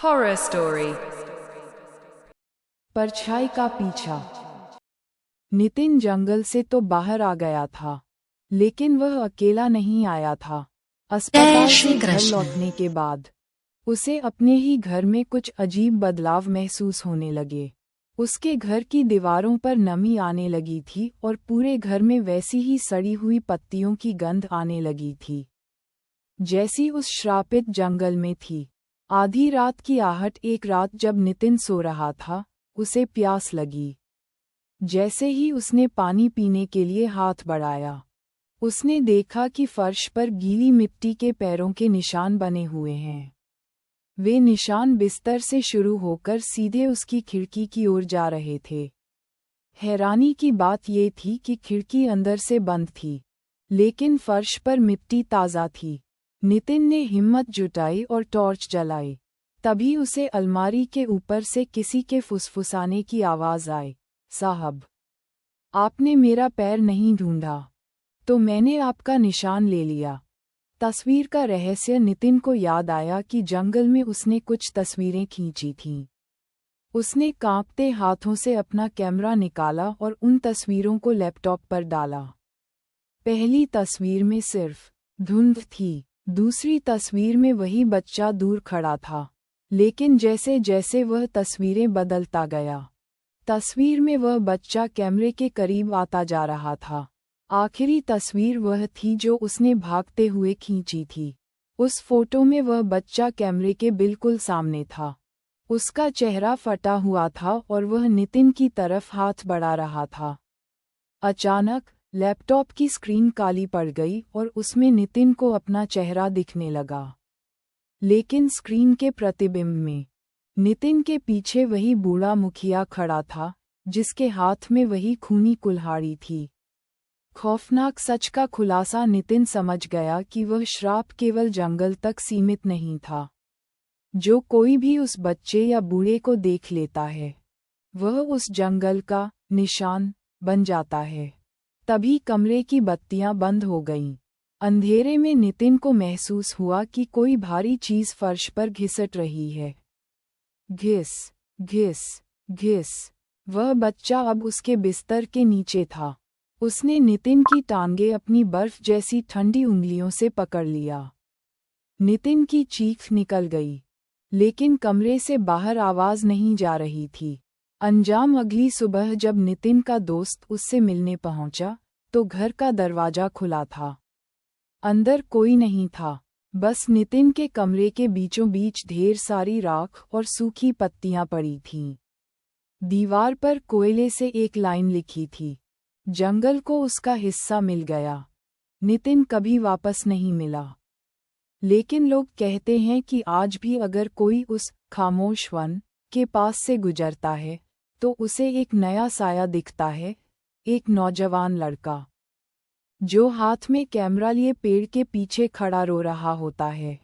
Horror story. परछाई का पीछा। नितिन जंगल से तो बाहर आ गया था, लेकिन वह अकेला नहीं आया था। अस्पताल से घर लौटने के बाद उसे अपने ही घर में कुछ अजीब बदलाव महसूस होने लगे। उसके घर की दीवारों पर नमी आने लगी थी और पूरे घर में वैसी ही सड़ी हुई पत्तियों की गंध आने लगी थी, जैसी उस श्रापित जंगल में थी। आधी रात की आहट। एक रात जब नितिन सो रहा था, उसे प्यास लगी। जैसे ही उसने पानी पीने के लिए हाथ बढ़ाया, उसने देखा कि फर्श पर गीली मिट्टी के पैरों के निशान बने हुए हैं। वे निशान बिस्तर से शुरू होकर सीधे उसकी खिड़की की ओर जा रहे थे। हैरानी की बात ये थी कि खिड़की अंदर से बंद थी, लेकिन फर्श पर मिट्टी ताज़ा थी। नितिन ने हिम्मत जुटाई और टॉर्च जलाई। तभी उसे अलमारी के ऊपर से किसी के फुसफुसाने की आवाज़ आई, साहब, आपने मेरा पैर नहीं ढूंढा, तो मैंने आपका निशान ले लिया। तस्वीर का रहस्य। नितिन को याद आया कि जंगल में उसने कुछ तस्वीरें खींची थीं। उसने कांपते हाथों से अपना कैमरा निकाला और उन तस्वीरों को लैपटॉप पर डाला। पहली तस्वीर में सिर्फ धुंध थी, दूसरी तस्वीर में वही बच्चा दूर खड़ा था, लेकिन जैसे जैसे वह तस्वीरें बदलता गया, तस्वीर में वह बच्चा कैमरे के करीब आता जा रहा था। आखिरी तस्वीर वह थी जो उसने भागते हुए खींची थी। उस फोटो में वह बच्चा कैमरे के बिल्कुल सामने था। उसका चेहरा फटा हुआ था और वह नितिन की तरफ हाथ बढ़ा रहा था। अचानक लैपटॉप की स्क्रीन काली पड़ गई और उसमें नितिन को अपना चेहरा दिखने लगा। लेकिन स्क्रीन के प्रतिबिंब में नितिन के पीछे वही बूढ़ा मुखिया खड़ा था, जिसके हाथ में वही खूनी कुल्हाड़ी थी। खौफनाक सच का खुलासा। नितिन समझ गया कि वह श्राप केवल जंगल तक सीमित नहीं था। जो कोई भी उस बच्चे या बूढ़े को देख लेता है, वह उस जंगल का निशान बन जाता है। तभी कमरे की बत्तियां बंद हो गईं। अंधेरे में नितिन को महसूस हुआ कि कोई भारी चीज फर्श पर घिसट रही है। घिस, घिस, घिस। वह बच्चा अब उसके बिस्तर के नीचे था। उसने नितिन की टांगे अपनी बर्फ जैसी ठंडी उंगलियों से पकड़ लिया। नितिन की चीख निकल गई, लेकिन कमरे से बाहर आवाज नहीं जा रही थी। अंजाम। अगली सुबह जब नितिन का दोस्त उससे मिलने पहुंचा, तो घर का दरवाजा खुला था। अंदर कोई नहीं था, बस नितिन के कमरे के बीचों बीच ढेर सारी राख और सूखी पत्तियां पड़ी थीं। दीवार पर कोयले से एक लाइन लिखी थी, जंगल को उसका हिस्सा मिल गया, नितिन कभी वापस नहीं मिला। लेकिन लोग कहते हैं कि आज भी अगर कोई उस खामोश वन के पास से गुजरता है, तो उसे एक नया साया दिखता है। एक नौजवान लड़का, जो हाथ में कैमरा लिए पेड़ के पीछे खड़ा रो रहा होता है।